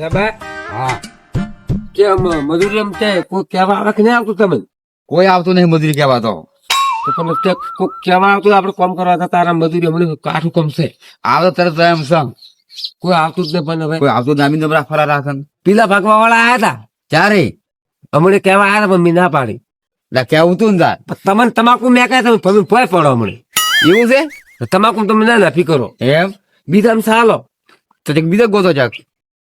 હા, કેમ મજૂરી એમ છે કોઈ કહેવા આવે કે નહીં આવતું તમે? કોઈ આવતું નહીં મજૂરી કહેવા તો. તો તમે કોઈ કહેવા આવતું આપડે કામ કરવા હતા તારા મજૂરી હમણાં કાઠું કામ છે. આવે તો તરત એમ સમ કોઈ આવતું જ નહીં પણ હવે કોઈ આવતું નામી નબરા ફરા રાખન પીલા ભાગવા વાળા આયા હતા ચારે હમણે કહેવા આવ્યા હતા પણ મેં ના પાડી. એટલે કેવું તું ને તાર પણ તમને તમાકુ મેં કહે તમે ભય પડો હમણે એવું છે તમાકુ તમે ના નાફી કરો એમ બીજા ચાલો તો એક બીજો ગોતો જાક.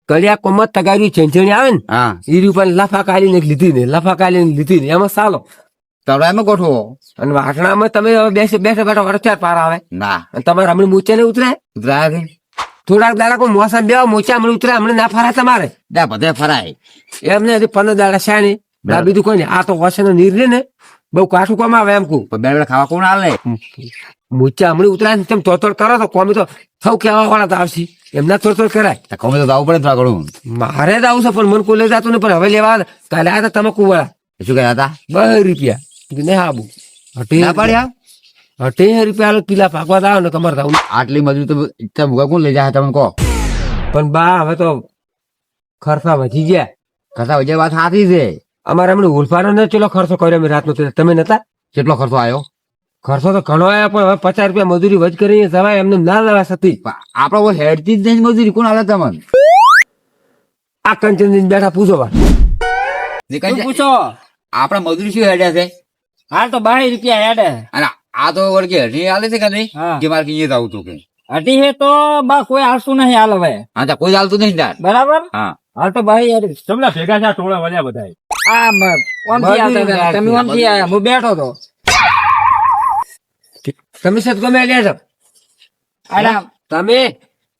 કડિયા કોમત તગારી ચેંચણી આવે ને હા એ રૂપિયા લફા કાઢીને લીધી ને લફા કાઢીને લીધી ને એમાં ચાલો. તારો એમાં ગોઠવો અને વાસણામાં તમે હવે બેઠા બેઠા વરચાર પાર આવે ના અને તમારે હમણાં મૂચે ને ઉતરે ઉતરાય કે થોડાક દાડા કોઈ મોસમ બે મોચા હમણાં ઉતરે હમણાં ના ફરાય તમારે દા બધે ફરાય એમને હજી 15 દાડા શાણી આ બીજું કોઈ નહીં. આ તો વર્ષનો નીર ને બહુ કાઠું કામ આવે એમ કું પણ બે વેળા ખાવા કોણ આલે મોચા હમણાં ઉતરાય ને તેમ તોડ કરો તો કોમી તો સૌ કહેવા વાળા તો આવશે એમના તોડ કરાય. કોમે તો જવું પડે થોડા ઘણું. મારે જ આવું છે પણ મને કોઈ લઈ જતું નહીં પણ હવે લેવા આવે. કાલે આ તમે કુવાળા શું કહેતા હતા 2 રૂપિયા નહીં આવું ના પાડ્યા 18 રૂપિયા પીલા પાકવા દાવ ને તમારે દાવ આટલી મજૂરી તો ઇચ્છા ભૂગા કોણ લઈ જાય તમે કહો. પણ બા હવે તો ખર્ચા વધી ગયા. કથા વજે વાત સાચી છે. અમારે હમણાં ઉલ્ફાનો ને ચેલો ખર્ચો કર્યો મેં રાતનો તમે નતા? કેટલો ખર્ચો આવ્યો ખર્ચો તો ઘણો આવ્યો પણ હવે 50 રૂપિયા મજૂરી વધ કરીને જવાય એમને ના લેવા સતી. આપડે હેડતી જ નહીં મજૂરી કોણ આલે તમને આ કંચન બેઠા પૂછો બા પૂછો આપડે મજૂરી શું હેડ્યા છે હાલ તો 22 રૂપિયા હેડે. અને આ તો વળગે હટી આલે છે કે નહીં હા. કે મારે કઈ જવું તું કે હટી હે તો બા કોઈ આવતું નહીં હાલ હવે હા તો કોઈ ચાલતું નહીં તાર બરાબર. હા હાલ તો 22 હેડે. તમને ભેગા થયા ટોળા વળ્યા બધા આ ઓમથી આવતા હતા. તમે ઓમથી આયા હું બેઠો તો તમે સત ગમે લે છો આડા તમે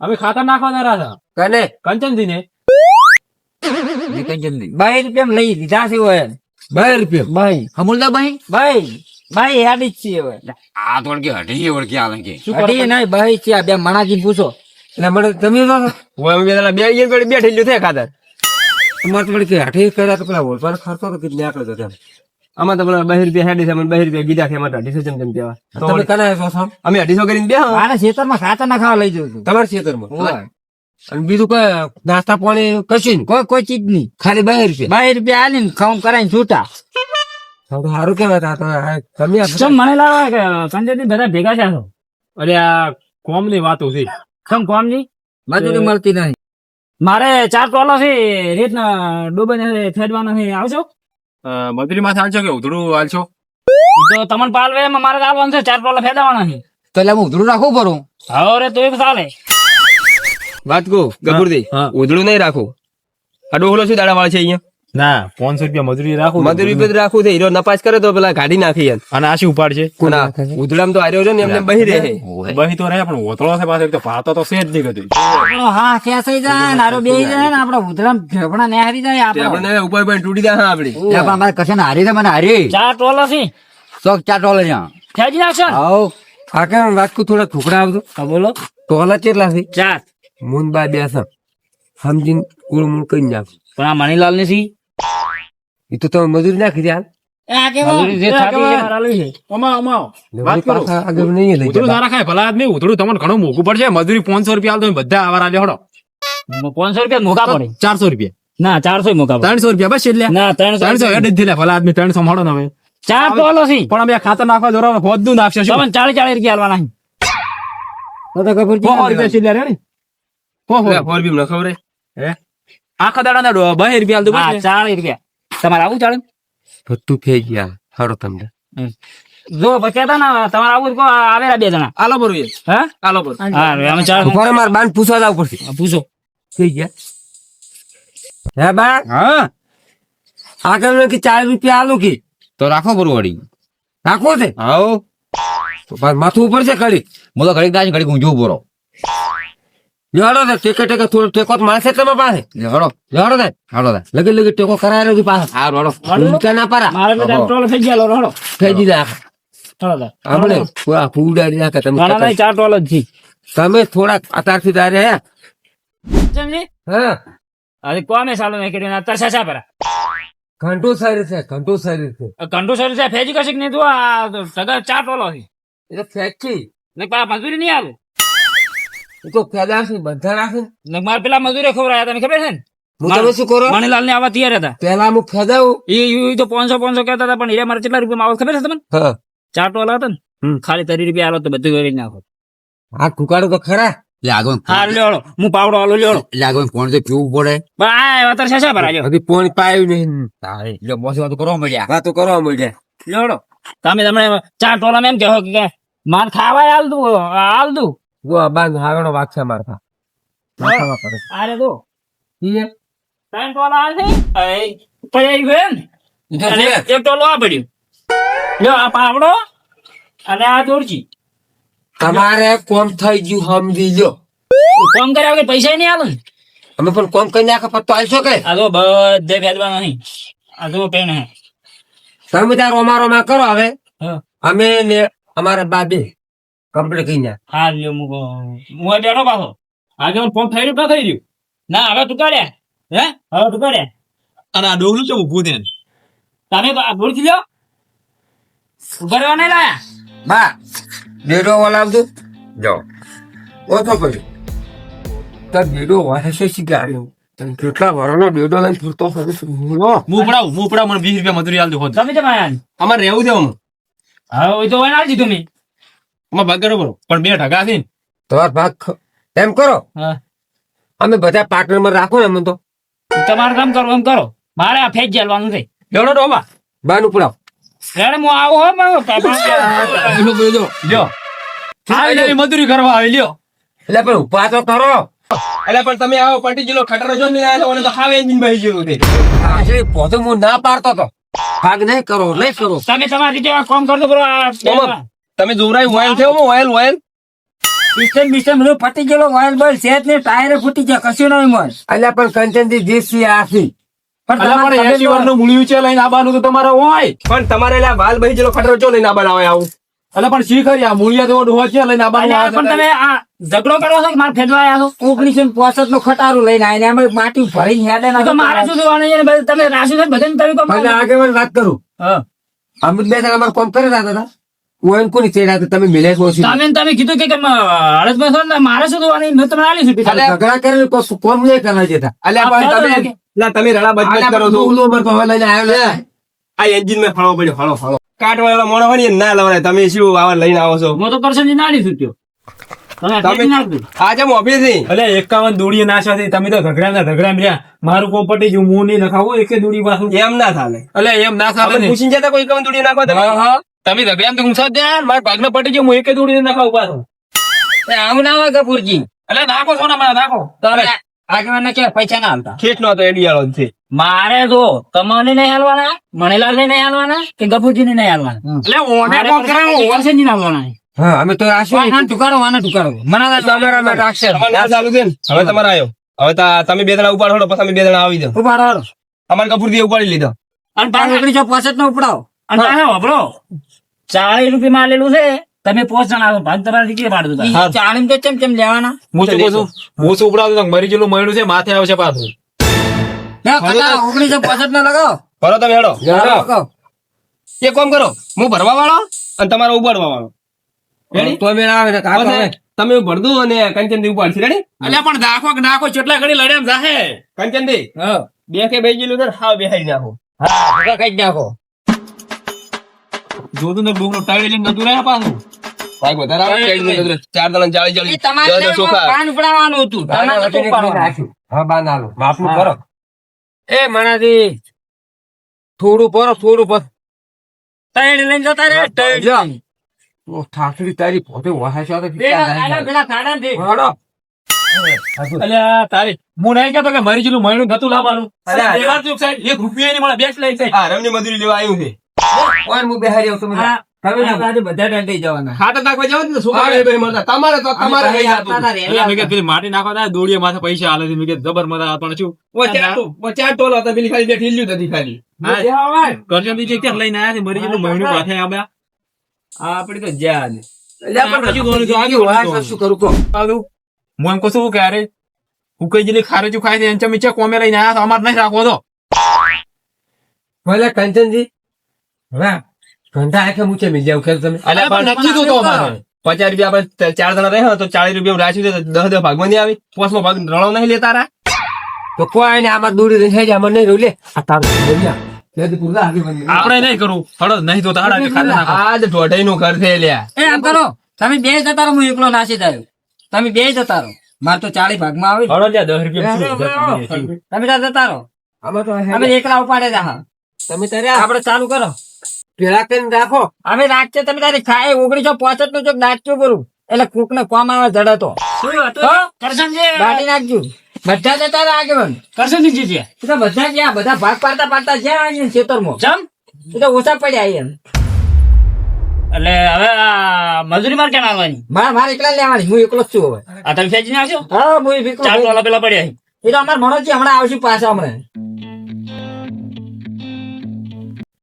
અમે ખાતર નાખવા જરા હતા કને કંચનજી ને નિકંજન નહીં 22 રૂપિયા લઈ લીધા છે હોય 2 રૂપિયા ભાઈ હમુલદા ભાઈ ભાઈ હેડી જ છે હવે આ તો વળગે હટી વળગે આલે કે હટી નહીં ભાઈ છે આ બે મણાજી પૂછો એટલે મને તમે બે બેઠેલું છે ખાતર તમારે તો વળી કે હાઠે કર્યા તો પેલા ઓળપાનો ખર્ચો તો કેટલી આકડો હતો તેમ. આમાં તો પેલા 2 રૂપિયા હેડી છે મને 2 રૂપિયા ગીધા છે અમારે 250 જેમ કેવા તમે કના છો છો અમે 250 કરીને બે મારા ખેતરમાં ખાતર નાખવા લઈ જઉં છું તમારા ખેતરમાં હોય. અને બીજું કઈ નાસ્તા પાણી કશું નહીં કોઈ ચીજ નહીં ખાલી 2 રૂપિયા 22 રૂપિયા આલીને ખાઉં કરાઈને છૂટા. તો સારું કેવાય આ તો તમે આ ચમ મને લાગે કે સંજયજી બધા ભેગા છે અરે આ કોમ ની વાતો છે ચમ કોમ ની મજૂરી મળતી નહીં. મારે 4 ટોલો છે રીતના ડૂબે ફેડવાનો છે આવશો મજૂરી માં હાલશો કે ઉધડું હાલશો તો તમને પાલવે એમાં મારે આવવાનું છે 4 ટોલા ફેદાવાના છે તો એટલે હું ઉધડું રાખવું પડું હવે તો એક ચાલે વાત કહું ગફુરજી ઉધડું નહીં રાખો આ ડોહલો શું દાડા વાળે છે અહીંયા ના 500 રૂપિયા મજૂરી રાખું મજૂરી રૂપિયા રાખવું છે હીરો નપાસ કરે તો પેલા ગાડી નાખી અને આ શું ઉપાડ છે ઉધડામ તો આર્યો છે ને એમને બહી રહે બહી તો રહે પણ ઓતળો છે પાછો એક તો પાતો તો છે જ નહીં કદી આપણો હા ખેસાઈ જાય નારો બેહી જાય ને આપડે ઉધરામ ફેફડા ને હારી જાય આપણે આપણે ઉપર પર તૂટી જાય આપડી પણ અમારે કશે ને હારી છે મને હારી 4 ટોલો છે ચોક ચાર ટોલે જ્યાં ફેજી નાખશો ને? આવો આ કેમ વાતકું થોડા ઠુકડા આવતો હા બોલો ટોલા કેટલા છે 4 મુંબા બેસમ સમજીને કુળ મૂળ કઈ નાખ. પણ આ મણીલાલ ને સી એ તો તમે મજૂરી નાખી દે હાલ આ કેવા મજૂરી જે થાતી છે મારાલી છે અમા વાત કરો પાછા આગળ નહીં લઈ ઉધડું જતા. સારા ખાય ભલા આદમી ઉધડું તમને ઘણું મોંઘું પડશે મજૂરી 500 રૂપિયા આલ તો બધા આવા રાજો હડો 500 રૂપિયા મોકા પડે 400 રૂપિયા ના 400 મોકા પડે 300 રૂપિયા બસ એટલે ના 300 હેડ જ થયેલા ભલા આદમી 300 મળો ને હવે 4 ટોલો છે પણ અમે ખાતર નાખવા દોરા હોદું નાખશે શું તમને 40 રૂપિયા આલવાના તો તો ખબર ફોર રૂપિયા સિલ્યા રે ને ફોર બી મને ખબર હે આખા દાડા ના 2 રૂપિયા આલ દો હા બસ 40 રૂપિયા તમારે આવું ચાલે બધું ફેઈ ગયા હારો તમને જો બચાતા ના તમારે આવું કો આવેલા 2 જણા આલો પર હે હા આલો પર હા અમે 4 ઉભા રહો, મારે બાન પૂછવા જવું પડશે. પૂછો થઈ ગયા હે બા હા આગળ કે 40 રૂપિયા આલો કે તો રાખો પડું વળી રાખો છે આવો તો પાછું માથું ઉપર છે ખડી હું તો ઘડીક દાજ ઘડીક ઊંઝું બોરો લેવાડો ને ટેકે થોડો ટેકો તો માણસે તમે પાસે હડો લેવાડો ને હાલો દા લગે લગે ટેકો કરાયેલો છે પાસે હા રોડો ઊંચા ના પારા મારે તો ટોલો થઈ ગયા રોડો થઈ જી નાખ થોડા આપણે પૂરા ફૂડાડી નાખે તમે ઘણા નહીં 4 ટોલો જ છે તમે થોડાક અત્યારથી તારે હે સમજી હા અરે કોમે સાલો મેં કર્યું અત્યારે સાચા પરા ઘંટો સારી છે ઘંટો સારી છે કંટુ સર છે ફેજી કશીક નહીં તું આ સગા 4 ટોલો છે એ તો ફેંકી ને પા મજૂરી નહીં આલું એ તો ફેદાશ ની બધા રાખે ને મારે પેલા મજૂરે ખવડાયા તને ખબર છે ને હું તમે શું કરો મણીલાલ ને આવા તૈયાર હતા પેલા હું ફેદાવું એ તો 500 કહેતા હતા પણ એ મારે કેટલા રૂપિયા આવત ખબર છે તમને હા 4 ટોલા હતા ને ખાલી 30 રૂપિયા આલો તો બધું કરી નાખો આ ટુકાડો તો ખરા લાગો હા લ્યો હું પાવડો આલો લ્યો લાગો કોણ તો પીવું પડે બા અત્યારે શા ભરાજો હજી પોણી પાયું નહીં તારે લ્યો બોસ વાતો કરવા મળ્યા વાતો કરવા મળ્યા લ્યો તમે 4 ટોલા એમ કહો કે માર ખાવા હાલ દઉં જો આ બાન હાવણો વાગ છે મારતા માથામાં પડે આરે તો ઈ 3 ટોલા હાલ છે પડી ગયો ને અને એક ટોલો આ પડ્યું લ્યો આ પાવડો અને આ દોરજી તમારે કોમ થઈ ગયું સમજી લો કોમ કર્યા વગર પૈસા નહીં આલો ને અમે પણ કોમ કરી નાખે પત્તો આલશો કે આ તો બધે ભેદવા નહીં આ તો પેન હે તમે તાર રોમા કરો હવે હા અમે ને અમારા બાબે કમ્પ્લીટ કરી નાખ હા લ્યો હું બેઠો પાછો આજે ફોન થઈ રહ્યું થઈ રહ્યું ના હવે તું કાઢ્યા હે હવે તું કાઢ્યા અને આ ડોહલું છે ઉભું થઈને તમે તો આ ભૂલથી લ્યો ઉભા રહેવા નહીં લાયા બા બેડો વલાવજો જો ઓછો પડ્યો તાર બેડો વાહે શીખાડ્યો તને કેટલા વરોનો બેડો લઈને ફરતો ફરે છે હું પડાવ મને 20 રૂપિયા મજૂરી આલજો હોત તમે કેમ આયા અમારે રહેવું દેવું હા એ તો વન આલજી તમે અમાર ભાગ કરો પણ બે ઢગા છે ને તમાર ભાગ એમ કરો હા અમે બધા પાર્ટનરમાં રાખો ને અમે તો તમારે કામ કરો એમ કરો મારે આ ફેજ જેલવાનું છે બેડો ડોબા બાનું પડાવ રેડે હું આવું હો મારો લ્યો આવી મજૂરી કરવા આવી લ્યો એટલે પણ ઉભા તો કરો એટલે પણ તમે આવો પટી ગયેલો ખટરો જો ને આયો તો હાવે એન્જિન બહી ગયું તે આજે પોતે હું ના પાડતો તો ભાગ નહીં કરો નહીં કરો તમે તમારી રીતે આ કામ કરતો બરો આ તમે જોરાય ઓઇલ થયો ઓઇલ સિસ્ટમ બધું ફટી ગયેલો મોબાઈલ બોલ સેટ ને ટાયર ફૂટી ગયા કશું નહીં મોલ એટલે પણ કંચનથી દેશી આખી પણ નું મૂળ્યું છે લઈને આવવાનું તો તમારે હોય પણ તમારે એટલે વાલ બહી ગયેલો ખટરો ચો લઈને આવવાનું આવે આવું એટલે પણ શી ખરી આ મૂળિયા તો ડોહો છે લઈને આવવાનું પણ તમે આ ઝઘડો કરો છો કે મારે ફેરવા આવ્યા છો 1965 નું ખટારું લઈને આવીને અમે માટી ભરી હેડે ના તો મારે શું જોવાનું છે ને તમે રાશુ છે બધાને તમે કામ મને આગળ વાત કરું હા અમિત બે જણા અમારે કોમ કરી રહ્યા હતા હું એમ કોની ચેડા હતા તમે મિલે છો તમે કીધું કે હળદમાં છો ને મારે શું જોવાનું મેં તમને આલી છૂટી ઝઘડા કરીને કશું કોમ નહીં કરવા જતા અલ્યા પણ તમે રડા બચબચ કરો છો ઉલો પર તો હવે લઈને આવ્યો લે આ એન્જિન માં ફળો પડ્યો ફળો કાટવાળા મોણો હોય ને ના લવાય તમે શું આવા લઈને આવો છો હું તો કરશન ના આલી છૂટ્યો આજે મોભી થી અલે 51 દોડીએ નાશવાથી તમે તો ઝઘડા રહ્યા મારું કોમ પટી ગયું હું નહીં નખાવું એકે દોડી પાછું એમ ના થાલે અલે એમ ના થાય ને પૂછીને જતા કોઈ કમ દોડી નાખો તમે તમે ઝઘડા તો ઊંચા દે મારા ભાગને પટી ગયું હું એકે દોડી નખાવું પાછું આવું ના હોય કપૂરજી અલે નાખો છો ને મને નાખો આગળ કે પૈસા ના હાલતા ખેત નો તો એડિયાળો છે મારે જો તમને નહીં હાલવાના મણેલાલ ને નહીં હાલવાના કે ગફુરજી ને નહીં હાલવાના એટલે ઓને કોમ કરાવો વર્ષે નહીં હાલવાના હા અમે તો આશું ટુકાડો મને તમારા માટે અક્ષર તમારે ના ચાલુ છે ને હવે તમારે આવ્યો હવે તમે બે જણા ઉપાડો પછી તમે બે જણા આવી જાઓ ઉપાડો અમારે કપૂરથી ઉપાડી લીધો અને પાછું એકડી જો પોસેટ નો ઉપડાવો અને પાછો વાપરો 40 રૂપિયા માં આલેલું છે તમે 5 જણા આવો ભાગ તમારે રીતે પાડું 40 તો ચમ લેવાના હું શું કહું છું હું શું ઉપડાવતો તો મરી ગયેલું મળ્યું છે માથે આવશે પાછું 1965 ના લગાવો ભરો તમે હેડો લગાવો એક કામ કરો હું ભરવા વાળો અને તમારો ઉપાડવા વાળો તો મેળાવે ને કાકો હવે તમે ભરદું અને કંચનથી ઉપાડશે રેડી અલ્યા પણ નાખો કેટલા ઘડી લડે એમ જાહે કંચનથી હા બે કે બે ગયેલું તો હાવ બેહાઈ નાખો હા કઈ નાખો જોતું ને ડુંગરો ટાળી લઈને નતું રહ્યા પાછું ભાઈ વધારે આવે સાઈડ માં નજર. ચાર દળન ચાળી ચાળી તમારે ચોખા કાન ઉપડાવવાનું હતું તમારે નતું ઉપડાવવાનું. હા બા નાલો માપનું કરો એ મનાજી થોડું પરો થોડું પર તૈણ લઈને જતા રે તૈણ. ઓ ઠાકડી તારી પોતે વહાશો તો પેલા ખાડા થી હડો અલ્યા તારી હું નહીં કહેતો કે મરી ગયેલું મળ્યું નતું લાવવાનું અલ્યા, દેવાતું સાહેબ 1 રૂપિયા ની મળે બેસ્ટ લઈ સાહેબ હા રમની મજૂરી લેવા આવ્યું છે ઓન હું બેહારી આવું તમે હા, તમે ના આજે બધા દંડી જવાના ખાતર નાખવા જાવ ને છોકરા એ ભાઈ મળતા તમારે તો તમારે નહીં જાતું. અલ્યા મેં કીધું પેલી માટી નાખવા થાય દોડીએ માથે પૈસા આલે છે મેં કીધું જબર મજા પણ શું ચાર ટોલો હતા પેલી ખાલી બે ઠીલ્યું હતી ખાલી કરજણ થી ક્યાં લઈને આયા છે મરી ગયેલું મળ્યું માથે આવ્યા આપડે તો જ્યાં એટલે પણ હજુ દોડું છું, આગે વહાશ શું કરું કો હું એમ કહું છું કે અરે ઉકઈ જેલી ખારેચું ખાય છે એમ ચમી કોમે લઈને આયા તો અમારે નહીં રાખવો તો ભલે કંચનજી હા ઘંટા આખે મૂચે મિલ જાવ ખેર તમે અલ્યા પણ નથી જોતો અમારે 50 રૂપિયા આપણે 4 જણા રહે તો 40 રૂપિયા રાખ્યું છે તો 10 ભાગમાં નહીં આવી 5 ભાગ રણો નહીં લેતા રા તો કોઈ ને આમાં દોડી રહી છે આમાં નહીં રહ્યું લે આ તારું બોલ્યા લે તો પૂરા આગળ બની આપણે નહીં કરવું હળો નહીં તો તાડા કે ખાતા નાખો આ જ ઢોઢાઈ નું ઘર છે લ્યા એ આમ કરો તમે બે જતા રહો હું એકલો નાસી થયો તમે બે જતા રહો મારે તો 40 ભાગમાં આવે હળો લ્યા 10 રૂપિયા તમે ત્યાં જતા રહો આમાં તો અમે એકલા ઉપાડે જા તમે તારે આપણે ચાલુ કરો પેલા કરીને રાખો અમે રાખશે તમે તારી ખાય 1965 નું ચોક નાચતું કરું એટલે કોક ને કોમ આવે જડતો બાટી નાખજો બધા જતા રહ્યા આગળ એ તો બધા જ્યાં બધા ભાગ પાડતા પાડતા જ્યાં આવીને ખેતરમાં એ તો ઓછા પડ્યા અહીંયા એટલે હવે આ મજૂરી માર કેમ આવવાની મારે એકલા લેવાની હું એકલો જ છું હવે આ તમે ફેંચી નાખશો હા હું એકલો ચાર ટોલા પેલા પડ્યા છે. એ તો અમારે મનોજ હમણાં આવશે પાછા હમણાં